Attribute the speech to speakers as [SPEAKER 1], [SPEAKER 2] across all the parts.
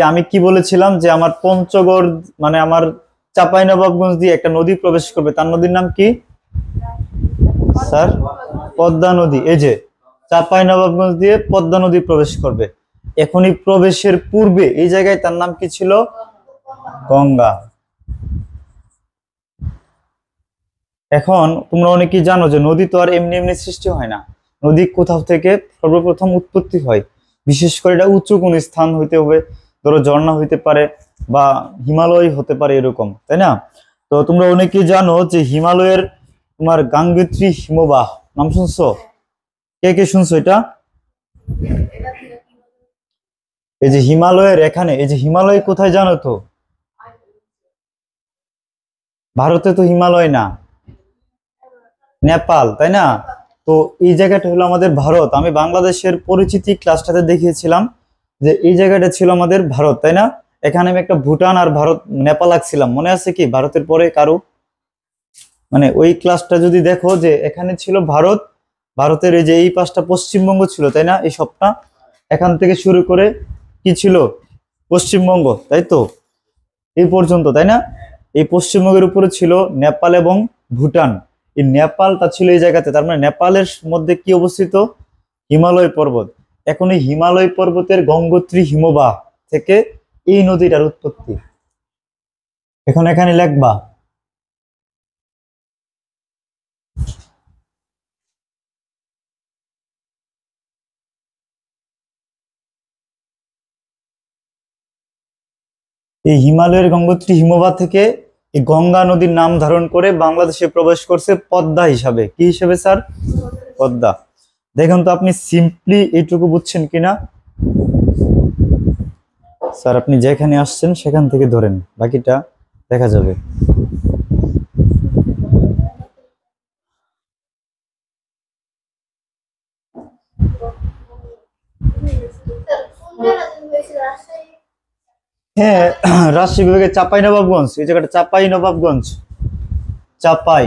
[SPEAKER 1] আমি কি বলেছিলাম যে আমার পঞ্চগড় মানে আমার চাঁপাইনবাবগঞ্জ দিয়ে একটা নদী প্রবেশ করবে, তার নদীর নাম কি স্যার? পদ্মা নদী। এই যে চাঁপাইনবাবগঞ্জ দিয়ে পদ্মা নদী প্রবেশ করবে, এখনই প্রবেশের পূর্বে এই জায়গায় তার নাম কি ছিল? গঙ্গা। এখন তোমরা অনেকেই জানো যে নদী তো আর এমনি এমনি সৃষ্টি হয় না, নদী কোথাও থেকে সর্বপ্রথম উৎপত্তি হয়। বিশেষ করে এটা উঁচু কোন স্থান হইতে হবে, ধরো ঝর্ণা হইতে পারে বা হিমালয় হতে পারে, এরকম, তাই না? তো তোমরা অনেকেই জানো যে হিমালয়ের তোমার গাঙ্গোত্রী হিমবাহ নাম শুনছো? কে কে শুনছো এটা? এই যে হিমালয়ের এখানে, এই যে হিমালয় কোথায় জানো তো? ভারতে তো হিমালয় না, নেপাল, তাই না? তো এই জায়গাটা হলো আমাদের ভারত। আমি বাংলাদেশের পরিচিতি ক্লাসটাতে দেখিয়েছিলাম যে এই জায়গাটা ছিল আমাদের ভারত, তাই না? এখানে আমি একটা ভুটান আর ভারত নেপাল আঁকছিলাম, মনে আছে কি ভারতের পরে কারো? মানে ওই ক্লাসটা যদি দেখো যে এখানে ছিল ভারত, ভারতের এই যে এই পাশটা পশ্চিমবঙ্গ ছিল, তাই না? এই সবটা এখান থেকে শুরু করে কি ছিল? পশ্চিমবঙ্গ, তাই তো? এই পর্যন্ত, তাই না? এই পশ্চিমবঙ্গের উপরে ছিল নেপাল এবং ভুটান। এই নেপালটা ছিল এই জায়গাতে, তার মানে নেপালের মধ্যে কি অবস্থিত? হিমালয় পর্বত। এখন এই হিমালয় পর্বতের গঙ্গোত্রী হিমবাহ থেকে এই নদীটার উৎপত্তি। এখন এখানে লিখবা এই হিমালয়ের গঙ্গোত্রী হিমবাহ থেকে এই গঙ্গা নদীর নাম ধারণ করে বাংলাদেশে প্রবেশ করছে পদ্মা হিসাবে। কি হিসেবে স্যার? পদ্মা। দেখুন তো আপনি সিম্পলি এইটুকু বুঝছেন কিনা? স্যার আপনি যেখানে আসছেন সেখান থেকে ধরেন, বাকিটা দেখা যাবে। হ্যাঁ, রাজশাহী বিভাগের চাঁপাইনবাবগঞ্জ, এই জায়গাটা চাঁপাইনবাবগঞ্জ। চাপাই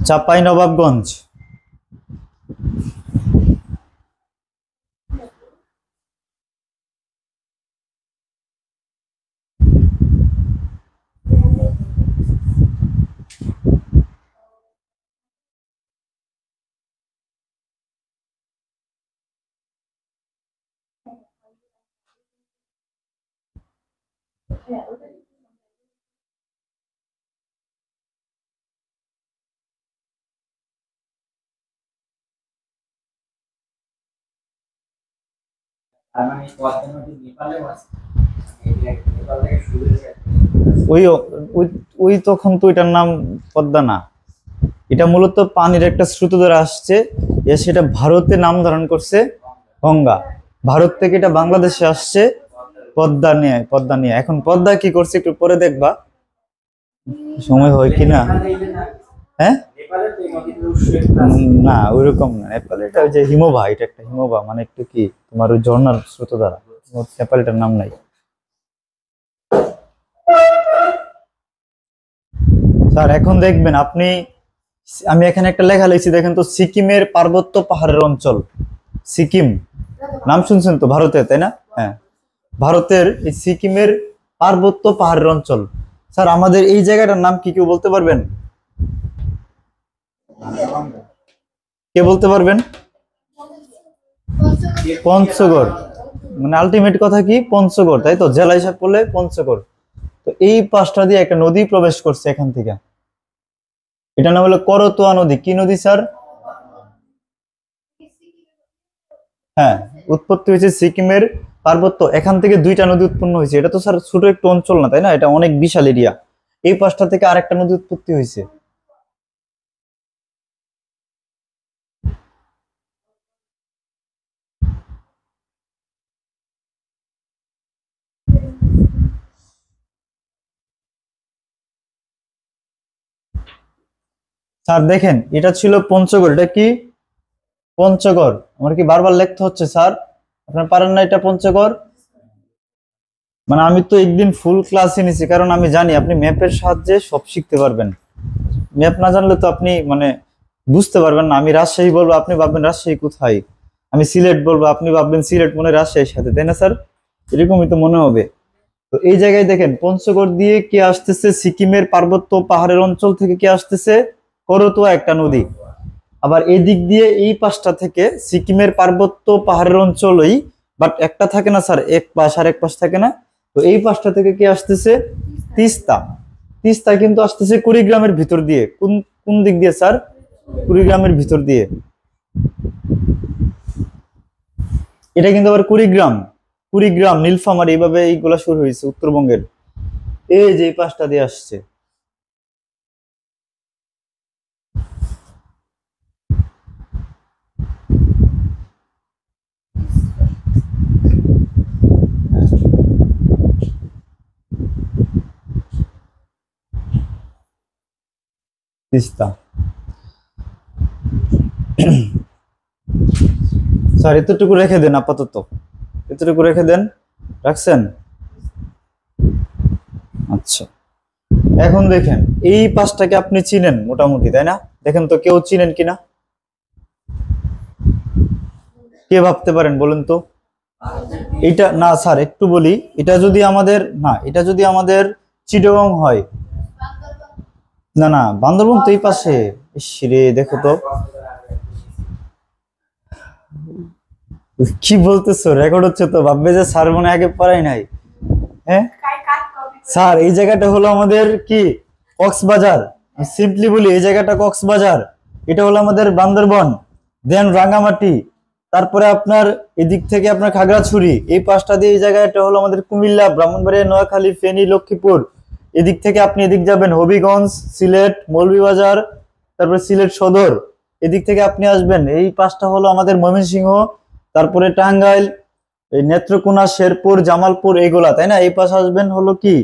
[SPEAKER 1] চাঁপাইনবাবগঞ্জ। ওই ওই ওই তখন তো এটার নাম পদ্মা না, এটা মূলত পানির একটা স্রোত ধরে আসছে, সেটা ভারতে নাম ধারণ করছে গঙ্গা। ভারত থেকে এটা বাংলাদেশে আসছে পদ্মা নিয়ে, পদ্মা নিয়ে। এখন পদ্মা কি করছে একটু পরে দেখবা, সময় হয় কিনা। হ্যাঁ, না ওইরকম না, নেপালে এটা ওই যে হিমবাহ, এটা একটা হিমবাহ, মানে একটু কি তোমার ওই ঝর্ণার স্রোত দ্বারা। নেপালটার নাম নাই স্যার। এখন দেখবেন আপনি, আমি এখানে একটা লেখা লিখছি দেখেন তো, সিকিমের পার্বত্য পাহাড়ের অঞ্চল। সিকিম নাম শুনছেন তো, ভারতে, তাই না? হ্যাঁ, ভারতের এই সিকিমের পার্বত্য পাহাড়ের অঞ্চল। স্যার আমাদের এই জায়গাটার নাম কি কেউ বলতে পারবেন? কে বলতে পারবেন? পঞ্চগড়। মানে আলটিমেট কথা কি, পঞ্চগড়, তাই তো? জেলা হিসাব করলে পঞ্চগড়। তো এই পাশটা দিয়ে একটা নদী প্রবেশ করছে এখান থেকে, এটা নাম হলো করতোয়া নদী। কি নদী স্যার? হ্যাঁ, উৎপত্তি হয়েছে সিকিমের পার্বত্য, এখান থেকে দুইটা নদী উৎপন্ন হয়েছে। এটা তো স্যার ছোট একটু অঞ্চল না, তাই না? এটা অনেক বিশাল এরিয়া। এই পাশটা থেকে আরেকটা নদী উৎপত্তি হয়েছে। স্যার দেখেন, এটা ছিল পঞ্চগড়। এটা কি? পঞ্চগড়। আমার কি বারবার লিখতে হচ্ছে স্যার? আপনার পারেন না এটা পঞ্চগড়? মানে আমি তো একদিন ফুল ক্লাসে নিছি, কারণ আমি জানি আপনি ম্যাপের সাহায্যে সব শিখতে পারবেন। ম্যাপ না জানলে তো আপনি মানে বুঝতে পারবেন না। আমি রাজশাহী বলবো, আপনি ভাববেন রাজশাহী কোথায়। আমি সিলেট বলবো, আপনি ভাববেন সিলেট মনে হয় রাজশাহীর সাথে, তাই না স্যার? এরকমই তো মনে হবে। তো এই জায়গায় দেখেন পঞ্চগড় দিয়ে কে আসতেছে, সিকিমের পার্বত্য পাহাড়ের অঞ্চল থেকে কে আসতেছে, করতোয়া একটা নদী। আবার এই দিক দিয়ে এই পাশটা থেকে সিকিমের পার্বত্য পাহাড়ের অঞ্চলই, বাট একটা থাকে না স্যার, এক পাশ আর এক পাশ থাকে না। তো এই পাশটা থেকে কে আসতেছে, তিস্তা। তিস্তা কিন্তু আসতেছে কুড়িগ্রামের ভিতর দিয়ে। কোন কোন দিক দিয়ে স্যার? কুড়িগ্রামের ভিতর দিয়ে। এটা কিন্তু আবার কুড়িগ্রাম, কুড়িগ্রাম, নীলফামারী, এইভাবে এইগুলা শুরু হয়েছে উত্তরবঙ্গের। এই যে এই পাশটা দিয়ে আসছে। তিস্তা। স্যার এতটুকু রেখে দেন আপাতত, এতটুকু রেখে দেন। রাখছেন? আচ্ছা, এখন দেখেন এই পাশটাকে আপনি চিনেন মোটামুটি, তাই না? দেখেন তো কেউ চিনেন কিনা, কে ভাবতে পারেন বলুন তো? এটা না স্যার, একটু বলি, এটা যদি আমাদের না, এটা যদি আমাদের চিটাগং হয়। না না, বান্দরবন তো এই পাশে। ইস রে, দেখো তো কি বলতেছো, রেকর্ড হচ্ছে তো, ভাববে যে স্যার মনে আগে পড়াই নাই। হ্যাঁ স্যার, এই জায়গাটা হলো আমাদের কি, কক্সবাজার। সিম্পলি বলি, এই জায়গাটা কক্সবাজার, এটা হলো আমাদের বান্দরবন, দেন রাঙ্গামাটি, তারপরে আপনার এদিক থেকে আপনার খাগড়াছড়ি, এই পাঁচটা দিয়ে এই জায়গাটা হলো আমাদের কুমিল্লা, ব্রাহ্মণবাড়িয়া, নোয়াখালী, ফেনী, লক্ষ্মীপুর। এদিক থেকে আপনি এদিক যাবেন হবিগঞ্জ, সিলেট, মৌলভীবাজার, তারপরে সিলেট সদর। এদিক থেকে আপনি আসবেন, এই পাঁচটা হলো আমাদের ময়মনসিংহ, তারপরে টাঙ্গাইল, এই নেত্রকোনা, শেরপুর, জামালপুর, এইগুলা, তাই না? এই পাশে আসবেন হলো কি,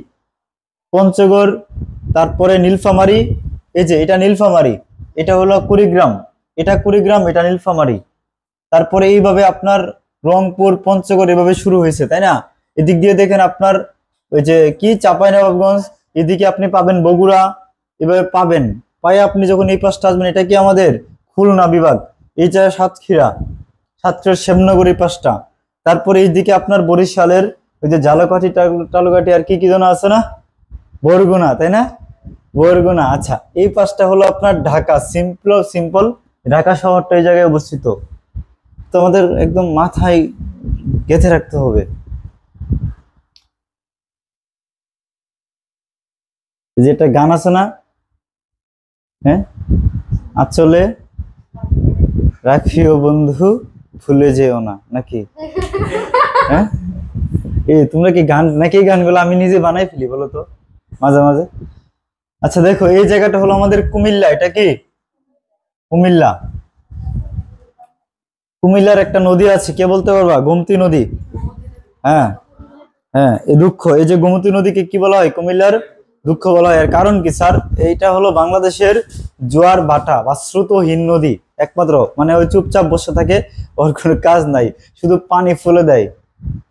[SPEAKER 1] পঞ্চগড়, তারপরে নীলফামারী। এই যে এটা নীলফামারী, এটা হলো কুড়িগ্রাম, এটা কুড়িগ্রাম, এটা নীলফামারী। তারপরে এইভাবে আপনার রংপুর, পঞ্চগড় এভাবে শুরু হয়েছে, তাই না? এদিক দিয়ে দেখেন আপনার ওই যে কি চাঁপাইনবাবগঞ্জ, এদিকে আপনি পাবেন বগুড়া, এভাবে পাবেন। পায়ে আপনি যখন এই পাশটা আসবেন, এটা কি আমাদের খুলনা বিভাগ, এই জায়গায় সাতক্ষীরা, সাতক্ষীরার শ্যামনগর এই পাশটা। তারপরে এইদিকে আপনার বরিশালের ওই যে ঝালকাঠি, টালুকাঠি, আর কি কি যেন আছে না, বরগুনা, তাই না? বরগুনা। আচ্ছা, এই পাশটা হলো আপনার ঢাকা, সিম্পল সিম্পল ঢাকা শহরটা এই জায়গায় অবস্থিত। তো আমাদের একদম মাথায় গেঁথে রাখতে হবে। যেটা গান আছে না, হ্যাঁ, আচলে রাখিও বন্ধু, ভুলে যেও না, নাকি? হ্যাঁ, এই তোমরা কি গান নাকি, এই গানগুলো আমি নিজে বানাই ফেলি বলো তো মাঝে মাঝে। আচ্ছা দেখো, এই জায়গাটা হলো আমাদের কুমিল্লা, এটা কি কুমিল্লা? কুমিল্লার একটা নদী আছে, কে বলতে পারবা? গোমতী নদী। হ্যাঁ, হ্যাঁ, এই দুঃখ, এই যে গোমতী নদীকে কি বলা হয়? কুমিল্লার দুঃখ বলা হয়। এর কারণ কি স্যার? এইটা হলো বাংলাদেশের জোয়ার ভাটা বা স্রোতহীন নদী একমাত্র, মানে ওই চুপচাপ বসে থাকে, ওর কোনো কাজ নাই, শুধু পানি ফুলে দেয়,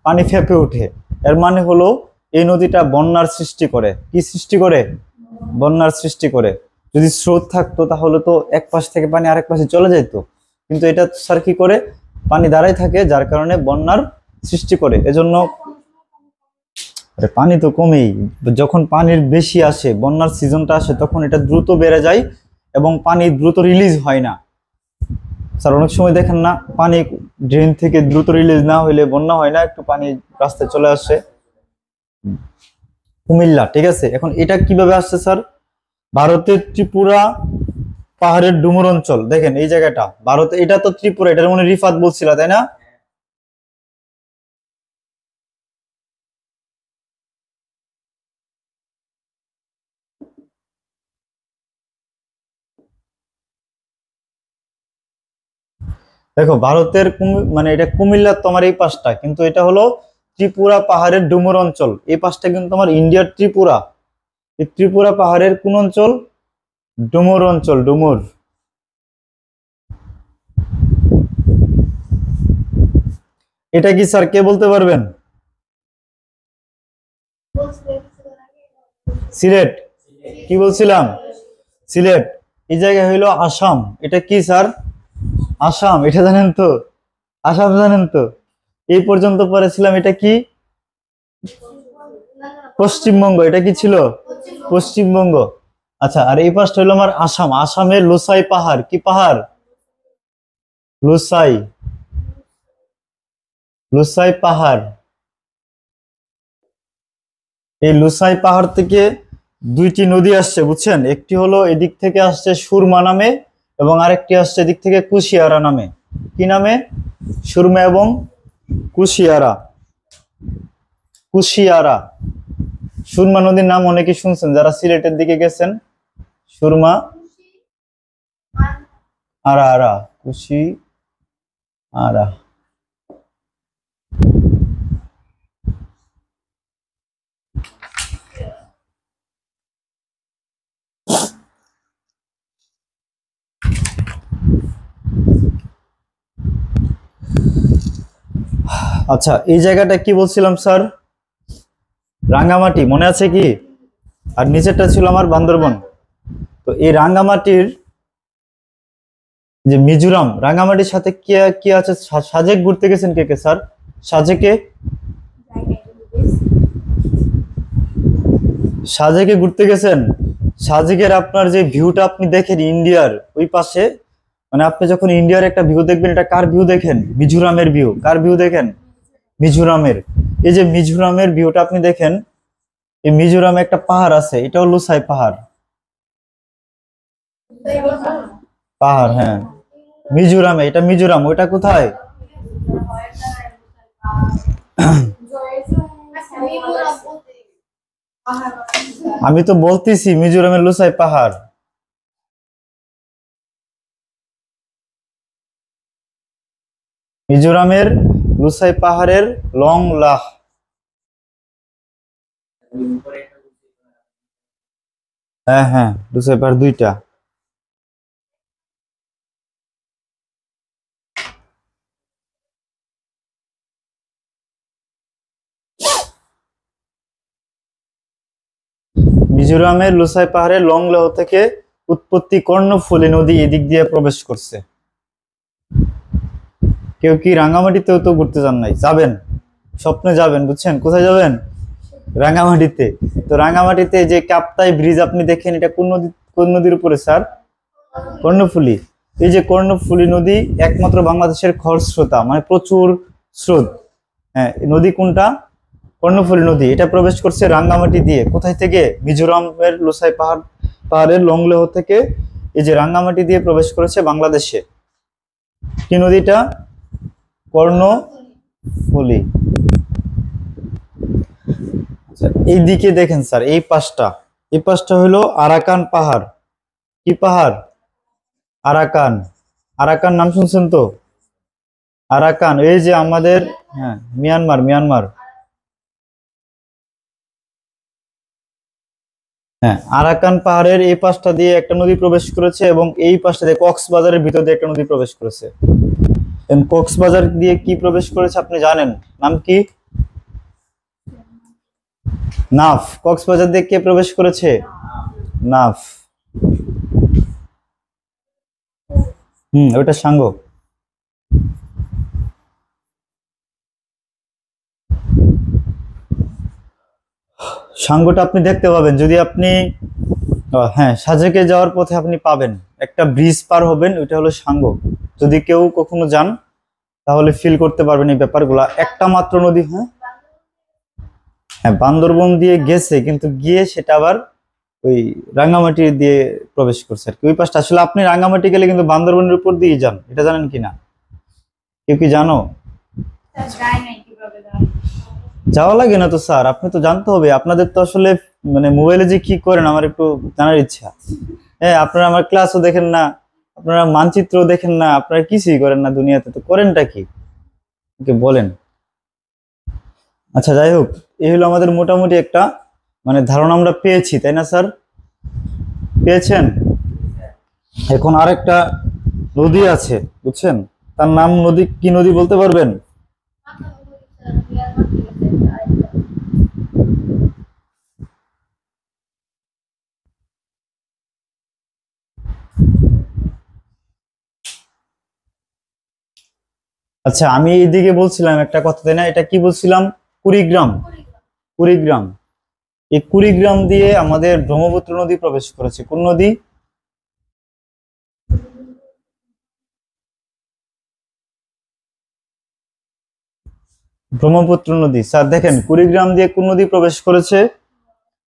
[SPEAKER 1] পানি ফেপে ওঠে। এর মানে হলো এই নদীটা বন্যার সৃষ্টি করে। কি সৃষ্টি করে? বন্যার সৃষ্টি করে। যদি স্রোত থাকতো তাহলে তো এক পাশ থেকে পানি আরেক পাশে চলে যেত, কিন্তু এটা স্যার কি করে, পানি দাঁড়ায় থাকে, যার কারণে বন্যার সৃষ্টি করে। এজন্য আরে পানি তো কমেই, যখন পানির বেশি আসে, বন্যার সিজনটা আসে, তখন এটা দ্রুত বেড়ে যায় এবং পানি দ্রুত রিলিজ হয় না। স্যার অনেক সময় দেখেন না, পানি ড্রেন থেকে দ্রুত রিলিজ না হইলে বন্যা হয় না, একটু পানি রাস্তায় চলে আসে। কুমিল্লা, ঠিক আছে। এখন এটা কিভাবে আসছে স্যার? ভারতের ত্রিপুরা পাহাড়ের ডুমুর অঞ্চল, দেখেন এই জায়গাটা ভারতে, এটা তো ত্রিপুরা, এটার মনে রিফাত বলছিল, তাই না? দেখো ভারতের মানে এটা কুমিল্লা তোমার এই পাশটা, কিন্তু এটা হলো ত্রিপুরা পাহাড়ের ডুমুর অঞ্চল। এই পাশটা কিন্তু তোমার ইন্ডিয়ার ত্রিপুরা। এই ত্রিপুরা পাহাড়ের কোন অঞ্চল? ডুমুর অঞ্চল, ডুমুর। এটা কি স্যার কে বলতে পারবেন? সিলেট। কি বলছিলাম? সিলেট। এই জায়গায় হইলো আসাম। এটা কি স্যার? আসাম, এটা জানেন তো? আসাম জানেন তো? এই পর্যন্ত পড়েছিলাম। এটা কি? পশ্চিমবঙ্গ। এটা কি ছিল? পশ্চিমবঙ্গ। আচ্ছা, আর এই পাশটা হলো আমার আসাম। আসামের লোসাই পাহাড়, কি পাহাড়? লোসাই, লোসাই পাহাড়। এই লোসাই পাহাড় থেকে দুইটি নদী আসছে, বুঝছেন? একটি হলো এদিক থেকে আসছে সুরমা নামে, এবং আরেকটি আসছে এদিক থেকে কুশিয়ারা নামে। কি নামে? সুরমা এবং কুশিয়ারা। কুশিয়ারা। সুরমা নদীর নাম অনেকে শুনছেন যারা সিলেটের দিকে গেছেন। সুরমা, আরা আরা, কুশি আরা। আচ্ছা, এই জায়গাটা কি বলছিলাম স্যার? রাঙ্গামাটি, মনে আছে কি? আর নিচেরটা ছিল আমার বান্দরবন। তো এই রাঙ্গামাটির যে মিজোরাম, রাঙ্গামাটির সাথে কি কি আছে? সাজেক ঘুরতে গেছেন কে কে স্যার? সাজেকে, সাজেকে ঘুরতে গেছেন? সাজেকের আপনার যে ভিউটা আপনি দেখেন ইন্ডিয়ার ওই পাশে, মানে আপনি যখন ইন্ডিয়ার একটা ভিউ দেখবেন, এটা কার ভিউ দেখেন? মিজোরামের ভিউ। কার ভিউ দেখেন? মিজোরামের। এই যে মিজোরামের ভিউটা আপনি দেখেন, এই মিজোরামে একটা পাহাড় আছে, এটাও লুসাই পাহাড়। পাহাড়, হ্যাঁ, মিজোরামে। এটা মিজোরাম, ওইটা কোথায়? আমি তো বলতেছি মিজোরামের লুসাই পাহাড়। মিজোরামের লুসাই পাহাড়ের লং লাহ। হ্যাঁ হ্যাঁ, লুসাই পাহাড় দুইটা। মিজোরামের লুসাই পাহাড়ের লং লাহ থেকে উৎপত্তি। কর্ণফুলী নদী এদিক দিয়ে প্রবেশ করছে। কেউ কি রাঙ্গামাটিতেও তো ঘুরতে যান নাই? যাবেন, স্বপ্নে যাবেন, বুঝছেন? কোথায় যাবেন? রাঙ্গামাটিতে। তো রাঙ্গামাটিতে যে কাপ্তাই ব্রিজ আপনি দেখেন, এটা কোন নদী, কোন নদীর উপরে স্যার? কর্ণফুলী। এই যে কর্ণফুলী নদী একমাত্র বাংলাদেশের খরস্রোতা, মানে প্রচুর স্রোত। হ্যাঁ, নদী কোনটা? কর্ণফুলী নদী। এটা প্রবেশ করছে রাঙ্গামাটি দিয়ে। কোথায় থেকে? মিজোরামের লোসাই পাহাড়ের লংলেহ থেকে এই যে রাঙ্গামাটি দিয়ে প্রবেশ করেছে বাংলাদেশে। কি নদীটা? কর্ণফুলী। আচ্ছা, এই দিকে দেখেন স্যার, এই পাশটা, এই পাশটা হলো আরাকান পাহাড়। কি পাহাড়? আরাকান। আরাকান নাম শুনছেন তো? আরাকান, এই যে আমাদের, হ্যাঁ, মিয়ানমার, মিয়ানমার। হ্যাঁ, আরাকান পাহাড়ের এই পাশটা দিয়ে একটা নদী প্রবেশ করেছে, এবং এই পাশটা দিয়ে কক্সবাজারের ভিতর দিয়ে একটা নদী প্রবেশ করেছে। কক্সবাজার দিয়ে কি প্রবেশ করেছে আপনি জানেন? নাম কি? নাফ। কক্সবাজার দিয়ে কে প্রবেশ করেছে? নাফ। ওইটা সাঙ্গ। সাঙ্গটা আপনি দেখতে পাবেন যদি আপনি, হ্যাঁ, সাজেকে যাওয়ার পথে আপনি পাবেন, একটা ব্রিজ পার হবেন, ওইটা হলো সাঙ্গ। যদি কেউ কখনো যান তাহলে ফিল করতে পারবেন এই ব্যাপারগুলা। একটা মাত্র নদী। হ্যাঁ হ্যাঁ, বান্দরবন দিয়ে গেছে, কিন্তু গিয়ে সেটা আবার ওই রাঙ্গামাটি দিয়ে প্রবেশ করছে আর কি, ওই পাশটা। আসলে আপনি রাঙ্গামাটি গেলে কিন্তু বান্দরবনের উপর দিয়ে যান, এটা জানেন কিনা? কেউ কি জানো? যাওয়া লাগে না তো স্যার, আপনি তো জানতে হবে। আপনাদের তো আসলে মানে মোবাইলে যে কি করেন আমার একটু জানার ইচ্ছা। হ্যাঁ, আপনারা আমার ক্লাসও দেখেন না, আপনারা মানচিত্র দেখেন না, আপনারা কিছুই করেন না দুনিয়াতে, তো করেনটা কি বলেন? আচ্ছা, যাই হোক, এই হলো আমাদের মোটামুটি একটা মানে ধারণা আমরা পেয়েছি, তাই না স্যার? পেয়েছেন? এখন আরেকটা নদী আছে, বুঝছেন? তার নাম নদী কি, নদী বলতে পারবেন? আচ্ছা, আমি এইদিকে বলছিলাম একটা কথা, তাই না? এটা কি বলছিলাম? কুড়িগ্রাম। কুড়িগ্রাম। এই কুড়িগ্রাম দিয়ে আমাদের ব্রহ্মপুত্র নদী প্রবেশ করেছে। কোন নদী? ব্রহ্মপুত্র নদী। স্যার দেখেন, কুড়িগ্রাম দিয়ে কোন নদী প্রবেশ করেছে?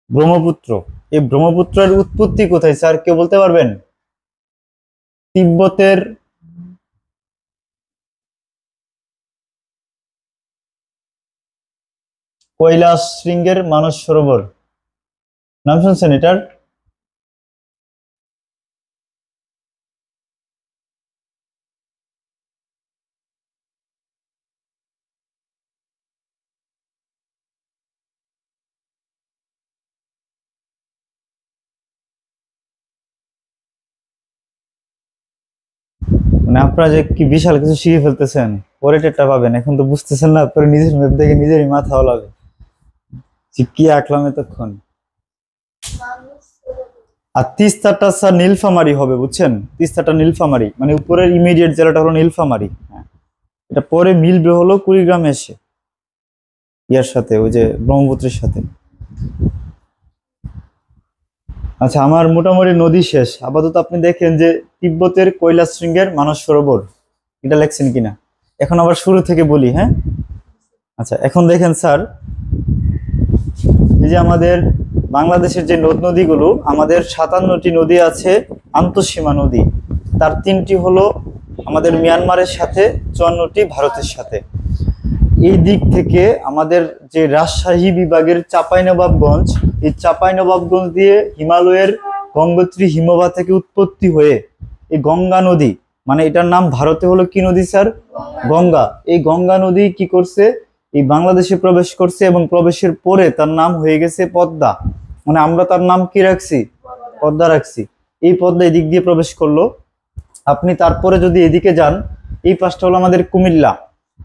[SPEAKER 1] ব্রহ্মপুত্র। এই ব্রহ্মপুত্রের উৎপত্তি কোথায় স্যার, কেউ বলতে পারবেন? তিব্বতের কৈলাস শৃঙ্গের মানস সরোবর, নাম শুনছেন এটার? মানে আপনারা যে কি বিশাল কিছু শিখে ফেলতেছেন, পরে টেরটা পাবেন, এখন তো বুঝতেছেন না, পরে নিজের ম্যাপ দেখে নিজেরই মাথা ওলাবে যে কি আঁকলাম এতক্ষণ। আর তিস্তাটা স্যার নীলফামারী হবে, বুঝছেন? তিস্তাটা নীলফামারী, মানে উপরের ইমিডিয়েট জেলাটা হলো নীলফামারী। হ্যাঁ, এটা পরে মিলবে হলো কুড়িগ্রামে এসে, ইয়ার সাথে, ওই যে ব্রহ্মপুত্রের সাথে। আচ্ছা, আমার মোটামুটি নদী শেষ। আপাতত আপনি দেখেন যে তিব্বতের কৈলাস শৃঙ্গের মানস সরোবর, এটা লেখছেন কিনা। এখন আবার শুরু থেকে বলি, হ্যাঁ? আচ্ছা, এখন দেখেন স্যার, এই যে আমাদের বাংলাদেশের যে নদ নদীগুলো, আমাদের 57টি নদী আছে আন্তঃসীমা নদী। তার 3টি হলো আমাদের মিয়ানমারের সাথে, 54টি ভারতের সাথে। এই দিক থেকে আমাদের যে রাজশাহী বিভাগের চাঁপাইনবাবগঞ্জ, এই চাঁপাইনবাবগঞ্জ দিয়ে হিমালয়ের গঙ্গোত্রী হিমবাহ থেকে উৎপত্তি হয়ে এই গঙ্গা নদী, মানে এটার নাম ভারতে হলো কি নদী স্যার? গঙ্গা। এই গঙ্গা নদী কি করছে? এই বাংলাদেশে প্রবেশ করছে, এবং প্রবেশের পরে তার নাম হয়ে গেছে পদ্মা। মানে আমরা তার নাম কি রাখছি? পদ্মা রাখছি। এই পদ্মা এদিক দিয়ে প্রবেশ করলো। আপনি তারপরে যদি এদিকে যান, এই পাশটা হলো আমাদের কুমিল্লা,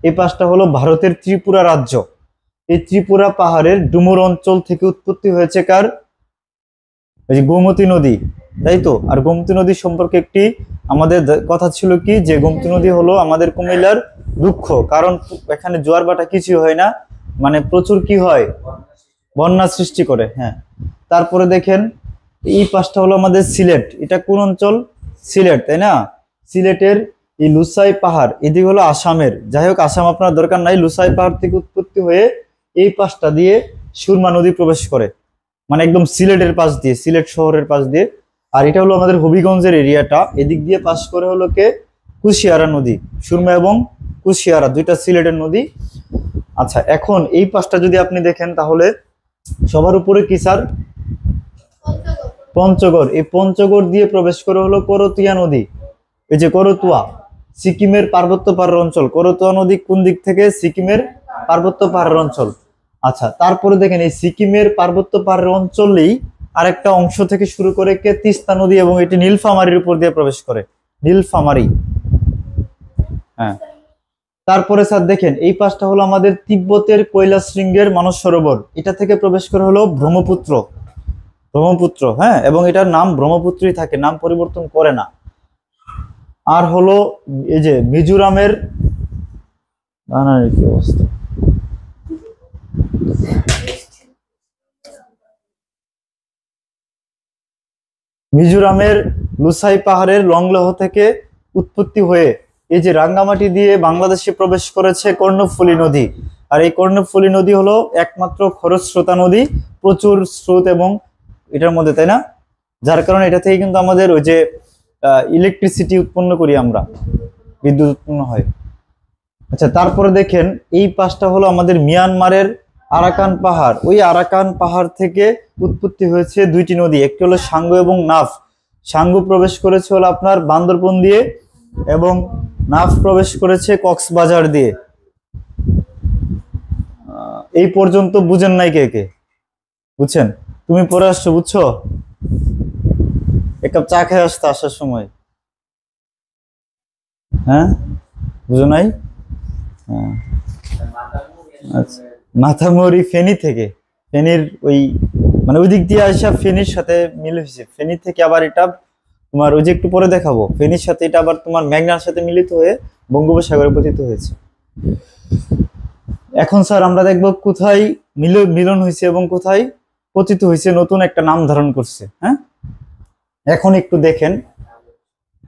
[SPEAKER 1] এই পাশটা হলো ভারতের ত্রিপুরা রাজ্য। এই ত্রিপুরা পাহাড়ের ডুমুর অঞ্চল থেকে উৎপত্তি হয়েছে কার? এই যে গোমতী নদী, তাই তো? আর গোমতী নদী সম্পর্কে একটি আমাদের কথা ছিল কি, যে গোমতী নদী হলো আমাদের কুমিল্লার দুঃখ, কারণ এখানে জোয়ার ভাটা কিছু হয় না, মানে প্রচুর কি হয়? বন্যা সৃষ্টি করে। হ্যাঁ, তারপরে দেখেন এই পাশটা হলো আমাদের সিলেট। এটা কোন অঞ্চল? সিলেট, তাই না? সিলেটের এই লুসাই পাহাড়, এদিকে হলো আসামের। যাই হোক, আসাম আপনার দরকার নাই। লুসাই পাহাড় থেকে উৎপত্তি হয়ে এই পাশটা দিয়ে সুরমা নদী প্রবেশ করে, মানে একদম সিলেটের পাশ দিয়ে, সিলেট শহরের পাশ দিয়ে। আর এটা হলো আমাদের হবিগঞ্জের এরিয়াটা, এদিক দিয়ে পাশ করে হলো কে? কুশিয়ারা নদী। সুরমা এবং কুশিয়ারা দুইটা সিলেটের নদী। আচ্ছা, এখন এই পাশটা যদি আপনি দেখেন, তাহলে সবার উপরে কি স্যার? পঞ্চগড়। এই পঞ্চগড় দিয়ে প্রবেশ করে হলো করতিয়া নদী। এই যে করতুয়া, সিকিমের পার্বত্য পাহাড়ের অঞ্চল। করতুয়া নদী কোন দিক থেকে? সিকিমের পার্বত্য পাহাড়ের অঞ্চল। আচ্ছা, তারপরে দেখেন এই সিকিমের পার্বত্য পাহাড়ের অঞ্চলেই আরেকটা অংশ থেকে শুরু করে কে? তিস্তা নদী, এবং এটি নীলফামারীর উপর দিয়ে প্রবেশ করে, নীলফামারী। হ্যাঁ, তারপরে স্যার দেখেন এই পাশটা হলো আমাদের তিব্বতের কৈলাস শৃঙ্গের মানস সরোবর, এটা থেকে প্রবেশ করে হলো ব্রহ্মপুত্র। ব্রহ্মপুত্র, হ্যাঁ, এবং এটার নাম ব্রহ্মপুত্রই থাকে, নাম পরিবর্তন করে না। আর হলো এই যে মিজোরামের, কি অবস্থা, মিজোরামের লুসাই পাহাড়ের লংলহ থেকে উৎপত্তি হয়ে এই যে রাঙ্গামাটি দিয়ে বাংলাদেশে প্রবেশ করেছে কর্ণফুলী নদী। আর এই কর্ণফুলী নদী হলো একমাত্র খরস্রোতা নদী, প্রচুর স্রোত এবং এটার মধ্যে, তাই না? যার কারণে এটা থেকে কিন্তু আমাদের ওই যে ইলেকট্রিসিটি উৎপন্ন করি আমরা, বিদ্যুৎ উৎপন্ন হয়। আচ্ছা, তারপরে দেখেন এই পাশটা হলো আমাদের মিয়ানমারের আরাকান পাহাড়। ওই আরাকান পাহাড় থেকে উৎপত্তি হয়েছে দুইটি নদী, একটি হলো সাঙ্গু এবং নাফ। সাঙ্গু প্রবেশ করেছে হলো আপনার বান্দরবন দিয়ে, এবং নাফ প্রবেশ করেছে কক্সবাজার দিয়ে। এই পর্যন্ত বুঝেন নাই কে কে? বুঝছেন? তুমি পরে আসছো, বুঝছো? এক কাপ চা খেয়ে আসতে আসার সময়। হ্যাঁ, বুঝো নাই? হ্যাঁ, আচ্ছা। মাথামুড়ি ফেনী থেকে, ফেনীর ওই, মানে ওই দিক দিয়ে আসা ফেনীর সাথে মিল হয়েছে, ফেনী থেকে আবার এটা তোমার ওই যে একটু পরে দেখাবো, ফেনীর সাথে এটা আবার তোমার মেঘনার সাথে মিলিত হয়ে বঙ্গোপসাগরে পতিত হয়েছে। এখন স্যার আমরা দেখবো কোথায় মিলন হয়েছে এবং কোথায় পতিত হয়েছে, নতুন একটা নাম ধারণ করছে। হ্যাঁ, এখন একটু দেখেন।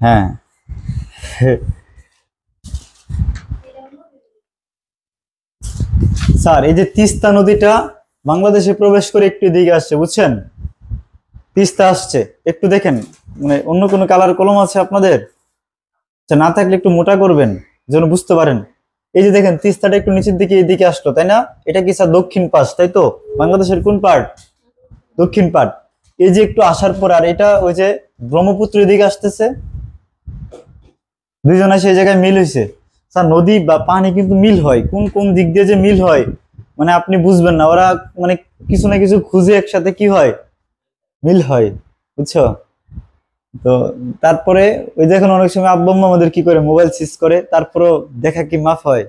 [SPEAKER 1] হ্যাঁ, স্যার এই যে তিস্তা নদীটা বাংলাদেশে প্রবেশ করে একটু দিকে আসছে, বুঝছেন? তিস্তা আসছে, একটু দেখেন। মানে অন্য কোনো কালার কলম আছে আপনাদের? না থাকলে একটু মোটা করবেন যেন বুঝতে পারেন। এই যে দেখেন তিস্তাটা একটু নিচের দিকে এদিকে আসলো, তাই না? এটা কি স্যার দক্ষিণ পাশ, তাই তো? বাংলাদেশের কোন পার্ট? দক্ষিণ পার্ট। এই যে একটু আসার পর আর এটা ওই যে ব্রহ্মপুত্র এদিকে আসতেছে, দুইজনে সেই জায়গায় মিল হয়েছে। স্যার নদী বা পানি কিন্তু মিল হয়, কোন কোন দিক দিয়ে যে মিল হয় মানে আপনি বুঝবেন না, ওরা মানে কিছু না কিছু খুঁজে একসাথে কি হয়, মিল হয়, বুঝছো? তো তারপরে ওই দেখুন অনেক সময় আব্বু আম্মা আমাদের কি করে, মোবাইল সুইচ করে, তারপরও দেখা কি মাফ হয়?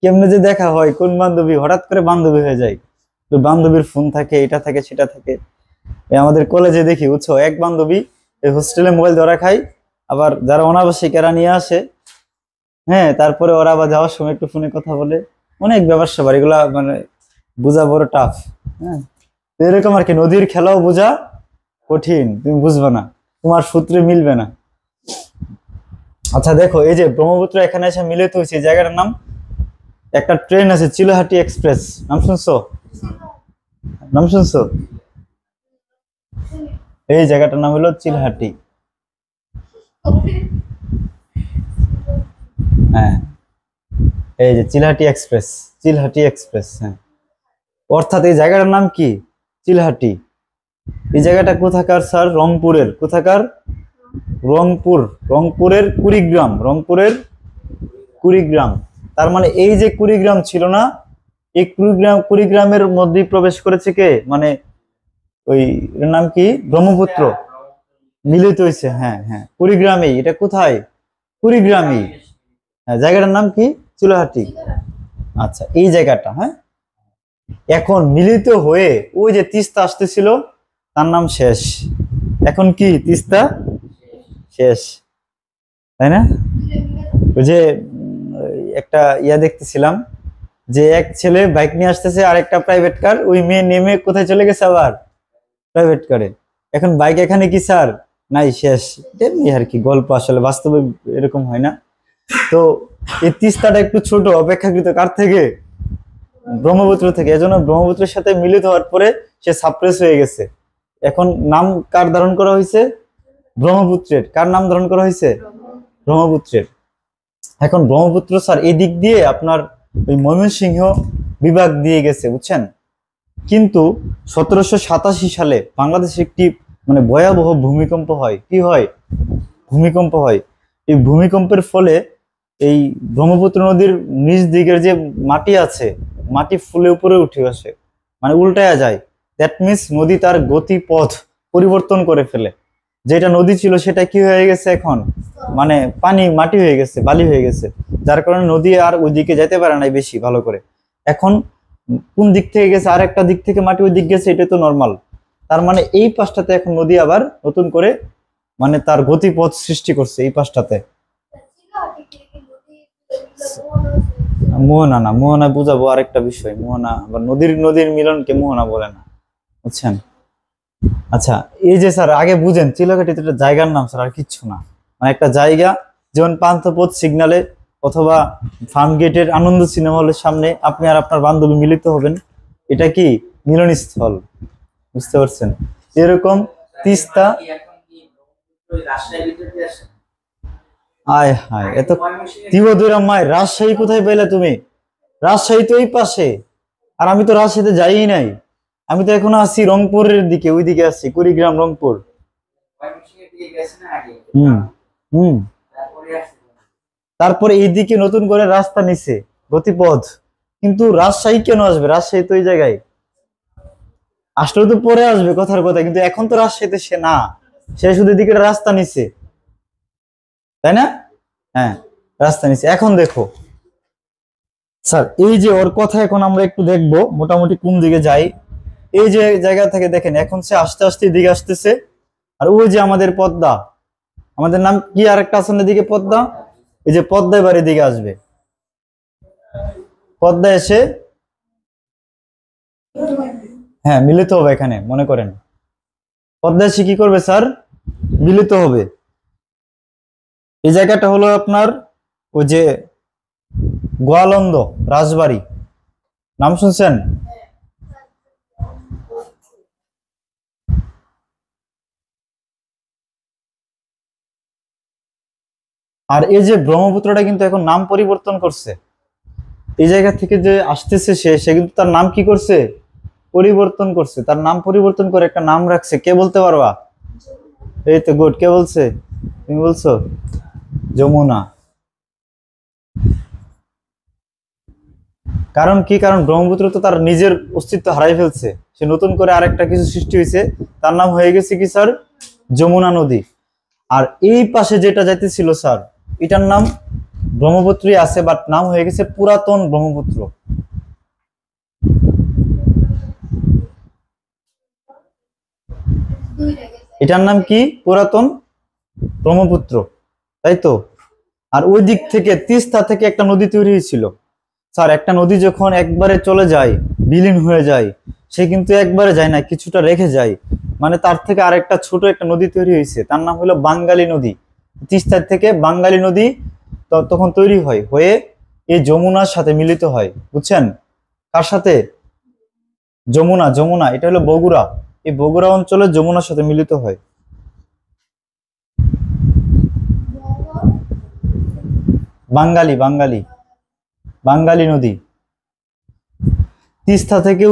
[SPEAKER 1] কেমনে যে দেখা হয়, কোন বান্ধবী হঠাৎ করে বান্ধবী হয়ে যায়, তো বান্ধবীর ফোন থাকে, এটা থাকে সেটা থাকে। এই আমাদের কলেজে দেখি, বুঝছো, এক বান্ধবী এই হোস্টেলে মোবাইল ধরা খায়, আবার যারা অনাবাসিক এরা নিয়ে আসে। হ্যাঁ, তারপরে ওরা আবার যাওয়ার সময় একটু ফোনে কথা বলে, অনেক ব্যাপার স্যাপার, এগুলা মানে বোঝা বড় টাফ। হ্যাঁ, তো এরকম আর কি, নদীর খেলাও বোঝা কঠিন, তুমি বুঝবে না, তোমার সূত্রে মিলবে না। আচ্ছা দেখো, এই যে ব্রহ্মপুত্র এখানে এসে মিলিত হয়েছে, এই জায়গাটার নাম, একটা ট্রেন আছে চিলাহাটি এক্সপ্রেস, নাম শুনছো? নাম শুনছো? এই জায়গাটার নাম হলো চিলহাটি। হ্যাঁ, এই যে চিলহাটি এক্সপ্রেস, চিলহাটি এক্সপ্রেস। হ্যাঁ, অর্থাৎ এই জায়গাটার নাম কি? চিলহাটি। এই জায়গাটা কোথাকার স্যার? রংপুরের। কোথাকার? রংপুর। রংপুরের কুড়িগ্রাম, রংপুরের কুড়িগ্রাম। তার মানে এই যে কুড়িগ্রাম ছিল না, এই কুড়িগ্রামের মধ্যে প্রবেশ করেছে কে, মানে ওই এর নাম কি, ব্রহ্মপুত্র মিলিত হয়েছে। হ্যাঁ হ্যাঁ, কুড়িগ্রামেই। এটা কোথায়? কুড়িগ্রামেই। হ্যাঁ, জায়গাটার নাম কি? চুলাহাটি। আচ্ছা, এই জায়গাটা। হ্যাঁ, এখন মিলিত হয়ে ওই যে তিস্তা আসতেছিল, তার নাম শেষ। এখন কি তিস্তা শেষ, তাই না? ওই যে একটা ইয়া দেখতেছিলাম, যে এক ছেলে বাইক নিয়ে আসতেছে আর একটা প্রাইভেট কার, ওই মেয়ে নেমে কোথায় চলে গেছে আবার? প্রাইভেট কারে। এখন বাইক এখানে কি স্যার? নাই, শেষ। এমনি আর কি গল্প, আসলে বাস্তবে এরকম হয় না। তো এই তিস্তাটা একটু ছোট অপেক্ষাকৃত কার থেকে? ব্রহ্মপুত্র থেকে। এজন্য ব্রহ্মপুত্রের সাথে মিলিত হওয়ার পরে সে সাপ্রেস হয়ে গেছে। এখন নাম কার ধারণ করা হয়েছে? ব্রহ্মপুত্রের। কার নাম ধারণ করা হয়েছে? ব্রহ্মপুত্রের। এখন ব্রহ্মপুত্র স্যার এই দিক দিয়ে আপনার ওই ময়মনসিংহ বিভাগ দিয়ে গেছে, বুঝছেন? কিন্তু 1787 সালে বাংলাদেশে একটি মানে ভয়াবহ ভূমিকম্প হয়। কি হয়? ভূমিকম্প হয়। এই ভূমিকম্পের ফলে এই ব্রহ্মপুত্র নদীর নিচ দিকের যে মাটি আছে, মাটি ফুলে উপরে উঠে আসে, মানে উল্টায়া যায়। দ্যাট মিনস নদী তার গতিপথ পরিবর্তন করে ফেলে। যেটা নদী ছিল সেটা কি হয়ে গেছে এখন, মানে পানি মাটি হয়ে গেছে, বালি হয়ে গেছে, যার কারণে নদী আর ওইদিকে যেতে পারে না বেশি ভালো করে। এখন কোন দিক থেকে গেছে, আর একটা দিক থেকে মাটি ওই দিক গেছে, এটা তো নর্মাল। তার মানে এই পাশটাতে এখন নদী আবার নতুন করে মানে তার গতিপথ সৃষ্টি করছে এই পাশটাতে। মোহনা না, মোহনা বুঝাবো আরেকটা বিষয়। মোহনা আবার নদীর নদীর মিলনকে মোহনা বলে না, বুঝছেন? আচ্ছা, এই যে স্যার আগে বুঝেন, চিলাঘাটি তো একটা জায়গার নাম স্যার, আর কিচ্ছু না। মানে একটা জায়গা, যেমন পান্থপথ সিগনালে অথবা ফার্ম গেটের আনন্দ সিনেমা হলের সামনে আপনি আর আপনার বান্ধবী মিলিত হবেন, এটা কি মিলনস্থল, বুঝতে পারছেন? এরকম তিস্তা। আয় হায়, এত তীব্র মায়, রাজশাহী কোথায় পেলে তুমি? রাজশাহী তো এই পাশে, আর আমি তো রাজশাহীতে যাই নাই। আমি তো এখনো আছি রংপুরের দিকে, ওই দিকে আছি, কুড়িগ্রাম, রংপুর। হুম হুম। তারপরে এইদিকে নতুন করে রাস্তা নিছে, গতিপথ। কিন্তু রাজশাহী কেন আসবে? রাজশাহী তো এই জায়গায় আসলে তো পরে আসবে, কথার কথা, কিন্তু এখন তো রাজশাহীতে সে না, সে শুধু এদিকে রাস্তা নিছে, তাই না? হ্যাঁ, রাস্তা নিছে। এখন দেখো স্যার, এই যে ওর কথা এখন আমরা একটু দেখবো মোটামুটি কোন দিকে যাই। এই যে জায়গা থেকে দেখেন, এখন সে আস্তে আস্তে দিকে আসতেছে, আর ওই যে আমাদের পদ্মা, আমাদের নাম কি আরেকটা আছে না এদিকে পদ্মা, এই যে পদ্মা এবার এদিকে আসবে, পদ্মা এসে হ্যাঁ মিলিত হবে এখানে, মনে করেন পদ্মা এসে কি করবে স্যার, মিলিত হবে। এই জায়গাটা হলো আপনার ওই যে গোয়ালন্দ রাজবাড়ি, নাম শুনছেন? আর এই যে ব্রহ্মপুত্রটা কিন্তু এখন নাম পরিবর্তন করছে, এই জায়গা থেকে যে আসতেছে সে কিন্তু তার নাম কি করছে, পরিবর্তন করছে, তার নাম পরিবর্তন করে একটা নাম রাখছে, কে বলতে পারবা? এই তো গুড, কে বলছে? তুমি বলছো, যমুনা। কারণ কি, কারণ ব্রহ্মপুত্র তো তার নিজের অস্তিত্ব হারাই ফেলছে, সে নতুন করে আরেকটা কিছু সৃষ্টি হয়েছে, তার নাম হয়ে গেছে কি স্যার, যমুনা নদী। আর এই পাশে যেটা যাইতেছিল স্যার, এটার নাম ব্রহ্মপুত্রই আছে, বাট নাম হয়ে গেছে পুরাতন ব্রহ্মপুত্র। এটার নাম কি, পুরাতন ব্রহ্মপুত্র, তাই তো। আর ওই দিক থেকে তিস্তা থেকে একটা নদী তৈরি হয়েছিল স্যার, একটা নদী যখন একবারে চলে যায়, বিলীন হয়ে যায়, সে কিন্তু একবারে যায় না, কিছুটা রেখে যায়, মানে তার থেকে আরেকটা ছোট একটা নদী তৈরি হয়েছে, তার নাম হলো বাঙ্গালী নদী। তিস্তার থেকে বাঙ্গালী নদী তখন তৈরি হয়, হয়ে এই যমুনার সাথে মিলিত হয়, বুঝছেন? কার সাথে? যমুনা, যমুনা এটা হলো বগুড়া, এই বগুড়া অঞ্চলে যমুনার সাথে মিলিত হয়। বাঙ্গালী, বাঙ্গালী, বাঙ্গালী নদী তিস্তা থেকে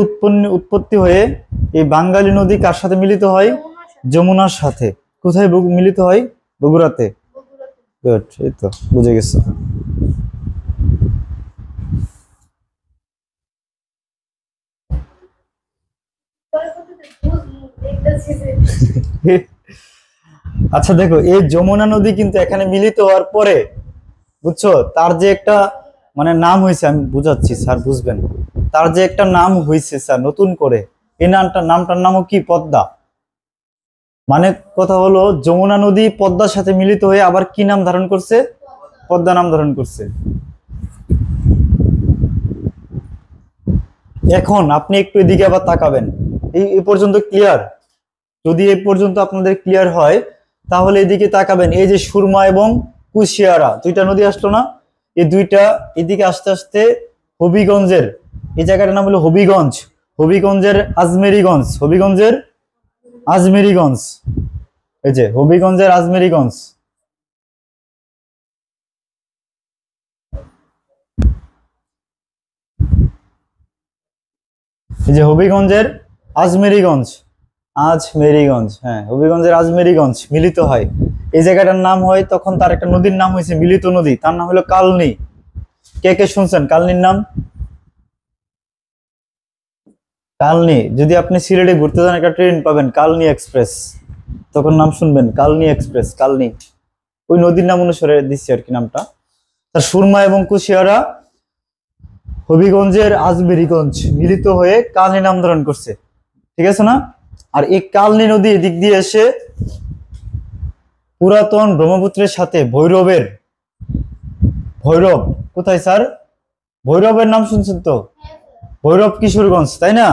[SPEAKER 1] উৎপত্তি হয়ে এই বাঙ্গালী নদী কার সাথে মিলিত হয়, যমুনার সাথে। কোথায় মিলিত হয়? বগুড়াতে। গুড, এই তো বুঝে গেছো। আচ্ছা দেখো, এই যমুনা নদী কিন্তু এখানে মিলিত হওয়ার পরে, বুঝছো, তার যে একটা মানে নাম হয়েছে, আমি বুঝাচ্ছি স্যার বুঝবেন, তার যে একটা নাম হয়েছে স্যার নতুন করে, এই নামটার নামও কি, পদ্মা। মানে কথা হলো যমুনা নদী পদ্মার সাথে মিলিত হয়ে আবার কি নাম ধারণ করছে, পদ্মা নাম ধারণ করছে। এখন আপনি একটু এদিকে আবার তাকাবেন, এই পর্যন্ত ক্লিয়ার? যদি এই পর্যন্ত আপনাদের ক্লিয়ার হয়, তাহলে এদিকে তাকাবেন, এই যে সুরমা এবং কুশিয়ারা দুইটা নদী আসলো না, এই দুইটা এদিকে আস্তে আস্তে হবিগঞ্জের, এই জায়গাটার নাম হলো হবিগঞ্জ, হবিগঞ্জের আজমেরিগঞ্জ, হবিগঞ্জের আজমেরিগঞ্জ, এই যে হবিগঞ্জের আজমেরিগঞ্জ, এই যে হবিগঞ্জের আজমেরিগঞ্জ, আজমেরিগঞ্জ, হ্যাঁ হবিগঞ্জের আজমেরিগঞ্জ মিলিত হয়, এই জায়গাটার নাম হয়, তখন তার একটা নদীর নাম হয়েছে মিলিত নদী, তার নাম হলো কালনী। কে কে শুনছেন কালনীর নাম? কালনী, যদি আপনি সিলেটে ঘুরতে যান একটা ট্রেন পাবেন কালনী এক্সপ্রেস, তখন নাম শুনবেন কালনী এক্সপ্রেস, কালনী, ওই নদীর নাম অনুসারে দিচ্ছি আর কি নামটা। তার সুরমা এবং কুশিয়ারা হবিগঞ্জের আজমেরিগঞ্জ মিলিত হয়ে কালনী নাম ধারণ করছে, ঠিক আছে না? আর এই কালনী নদী এদিক দিয়ে এসে পুরাতন ব্রহ্মপুত্রের সাথে ভৈরবের, ভৈরব কোথায় স্যার, ভৈরবের নাম শুনছেন তো, ভৈরব কিশোরগঞ্জ, তাই না?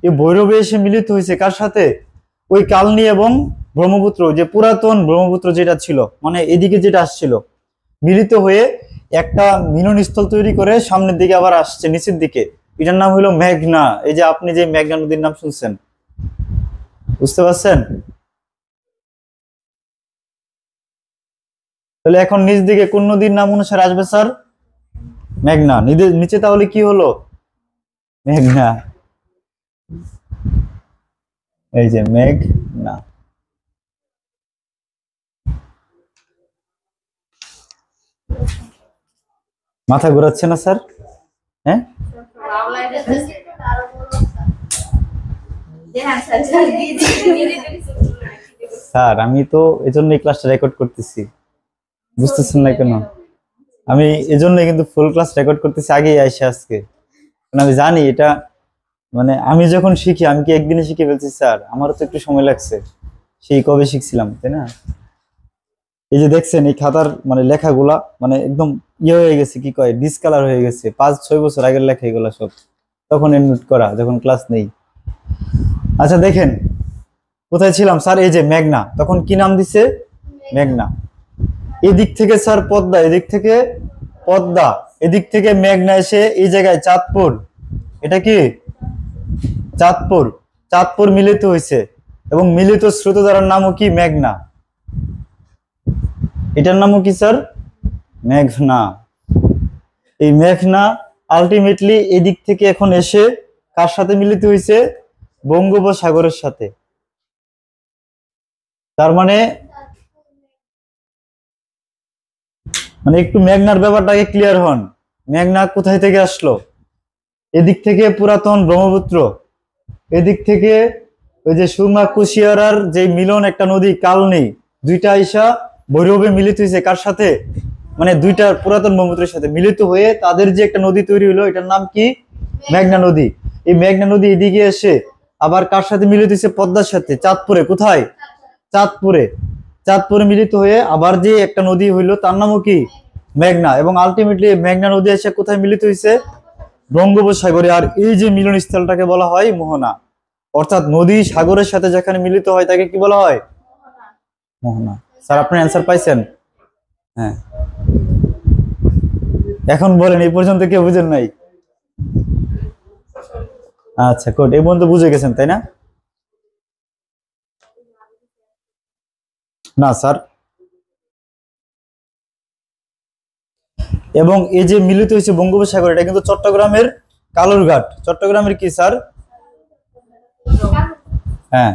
[SPEAKER 1] এই ভৈরবে এসে মিলিত হয়েছে কার সাথে, ওই কালনী এবং ব্রহ্মপুত্র, যে পুরাতন ব্রহ্মপুত্র যেটা ছিল, মানে এদিকে যেটা আসছিল, মিলিত হয়ে একটা মিলনস্থল তৈরি করে সামনের দিকে আবার আসছে নিচের দিকে, এটার নাম হলো মেঘনা। এই যে আপনি যে মেঘনা নদীর নাম শুনছেন, বুঝতে পারছেন? তাহলে এখন নিচ দিকে কোন নদীর নাম অনুসারে আসবে স্যার, মেঘনা। নিচে তাহলে কি হলো, মেঘনা, এই যে মেঘনা। মাথা ঘোরাচ্ছে না স্যার? হ্যাঁ স্যার, আমি তো এজন্য এই ক্লাসটা রেকর্ড করতেছি, বুঝতেছেন না কেন? আমি এজন্য কিন্তু ফুল ক্লাস রেকর্ড করতেছি আগেই আইসে আজকে, কারণ আমি জানি এটা, মানে আমি যখন শিখি, আমি কি একদিনে শিখে ফেলছি স্যার? আমারও তো একটু সময় লাগছে, সেই কবে শিখছিলাম, তাই না? এই যে দেখছেন এই খাতার মানে লেখাগুলা মানে একদম ইয়ে হয়ে গেছে, কি কয়, ডিসকালার হয়ে গেছে, 5-6 বছর আগের লেখা এগুলা সব, তখন নোট করা যখন ক্লাস নেই। আচ্ছা দেখেন কোথায় ছিলাম স্যার, এই যে মেঘনা, তখন কি নাম দিছে, মেঘনা। এদিক থেকে স্যার পদ্মা, এদিক থেকে পদ্মা, এদিক থেকে মেঘনা এসে এই জায়গায় চাঁদপুর, এটা কি চাঁদপুর, চাঁদপুর মিলিত হয়েছে এবং মিলিত স্রোতধারার নামও কি, মেঘনা। এটার নামও কি স্যার, মেঘনা। এই মেঘনা আলটিমেটলি এদিক থেকে এখন এসে কার সাথে মিলিত হয়েছে, বঙ্গোপসাগরের সাথে। তার মানে মানে একটু মেঘনার ব্যাপারটাকে ক্লিয়ার হন। মেঘনা কোথায় থেকে আসলো, এদিক থেকে পুরাতন ব্রহ্মপুত্র, এদিক থেকে ওই যে সুরমা কুশিয়ারার যে মিলন একটা নদী কালনী, দুইটা আইসা ভৈরবে মিলিত হয়েছে কার সাথে, মানে দুইটা পুরাতন ব্রহ্মপুত্রের সাথে মিলিত হয়ে তাদের যে একটা নদী তৈরি হলো, এটার নাম কি, মেঘনা নদী। এই মেঘনা নদী এদিকে এসে আবার কার সাথে মিলিত হয়েছে, পদ্মার সাথে, চাঁদপুরে, কোথায়, চাঁদপুরে, চাঁদপুরে মিলিত হয়ে আবার যে একটা নদী হইলো তার নামও কি, মেঘনা। এবং আলটিমেটলি মেঘনা নদী এসে কোথায় মিলিত হয়েছে, বঙ্গোপসাগরে। আর এই যে মিলন স্থলটাকে বলা হয় মোহনা, অর্থাৎ নদী সাগরের সাথে যেখানে মিলিত হয় তাকে কি বলা হয়, মোহনা। স্যার আপনি অ্যান্সার পাইছেন? হ্যাঁ, এখন বলেন এই পর্যন্ত কেউ বুঝেন নাই? আচ্ছা গুড, এই পর্যন্ত বুঝে গেছেন তাই না? না স্যার। এবং এই যে মিলিত হয়েছে বঙ্গোপসাগর, এটা কিন্তু চট্টগ্রামের কালুরঘাট। চট্টগ্রামের কি স্যার? হ্যাঁ,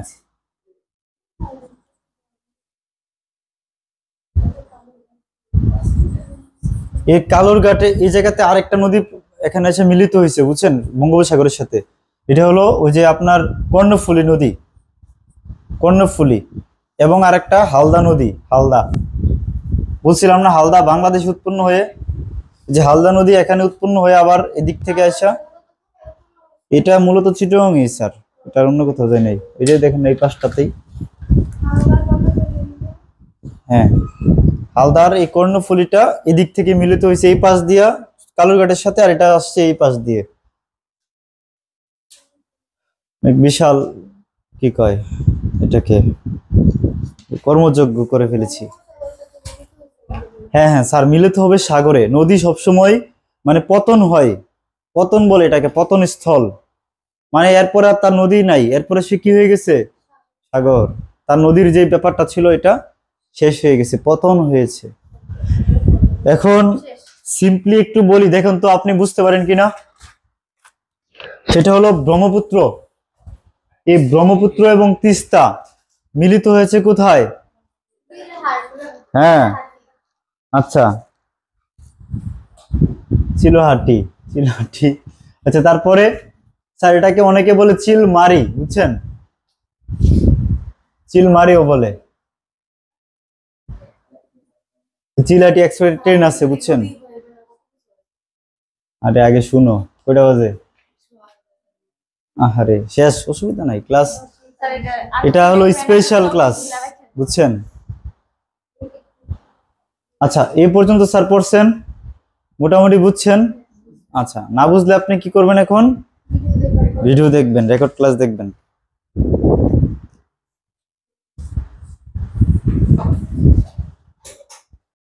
[SPEAKER 1] এই কালুরঘাটে এই জায়গাতে আরেকটা নদী এখানে এসে মিলিত হয়েছে, বুঝছেন, বঙ্গোপসাগরের সাথে। এটা হলো ওই যে আপনার কর্ণফুলী নদী, কর্ণফুলী। এবং আরেকটা হালদা নদী, হালদা, বলছিলাম না হালদা বাংলাদেশ উৎপন্ন হয়ে, যে হালদা নদী এখানে উৎপন্ন হয়ে আবার এদিক থেকে আসা, এটা মূলত চিটাগাংই স্যার, এটা অন্য কোথাও যায় নাই। এই যে দেখেন এই পাশটাতেই, হ্যাঁ, হালদার এই কর্ণফুলীটা এদিক থেকে মিলিত হয়েছে এই পাশ দিয়া কালুরঘাটের সাথে, আর এটা আসছে এই পাশ দিয়ে। বিশাল কি কয় এটাকে, কর্মযোগ্য করে ফেলেছি। হ্যাঁ হ্যাঁ স্যার, মিলিত হবে সাগরে। নদী সবসময় মানে পতন হয়, পতন বলে এটাকে, পতন স্থল। মানে এরপরে আর তার নদী নাই, এরপরে সে কি হয়ে গেছে, সাগর। তার নদীর যে ব্যাপারটা ছিল এটা শেষ হয়ে গেছে, পতন হয়েছে। এখন সিম্পলি একটু বলি, দেখুন তো আপনি বুঝতে পারেন কিনা। সেটা হলো ব্রহ্মপুত্র। এই ব্রহ্মপুত্র এবং তিস্তা মিলিত হয়েছে কোথায়, হ্যাঁ, আচ্ছা, চিলহাটি, চিলহাটি। আচ্ছা তারপরে স্যার এটাকে অনেকে বলে চিলমারি, বুঝছেন, চিলমারিও বলে। চিলহাটি এক্সপ্রেস ট্রেন আছে, বুঝছেন। আরে আগে শুনো, কয়টা বাজে, আহারে শেষ, অসুবিধা নাই ক্লাস, এটা হলো স্পেশাল ক্লাস, বুঝছেন। আচ্ছা এই পর্যন্ত স্যার পড়ছেন, মোটামুটি বুঝছেন। আচ্ছা না বুঝলে আপনি কি করবেন, এখন ভিডিও দেখবেন, রেকর্ড ক্লাস দেখবেন।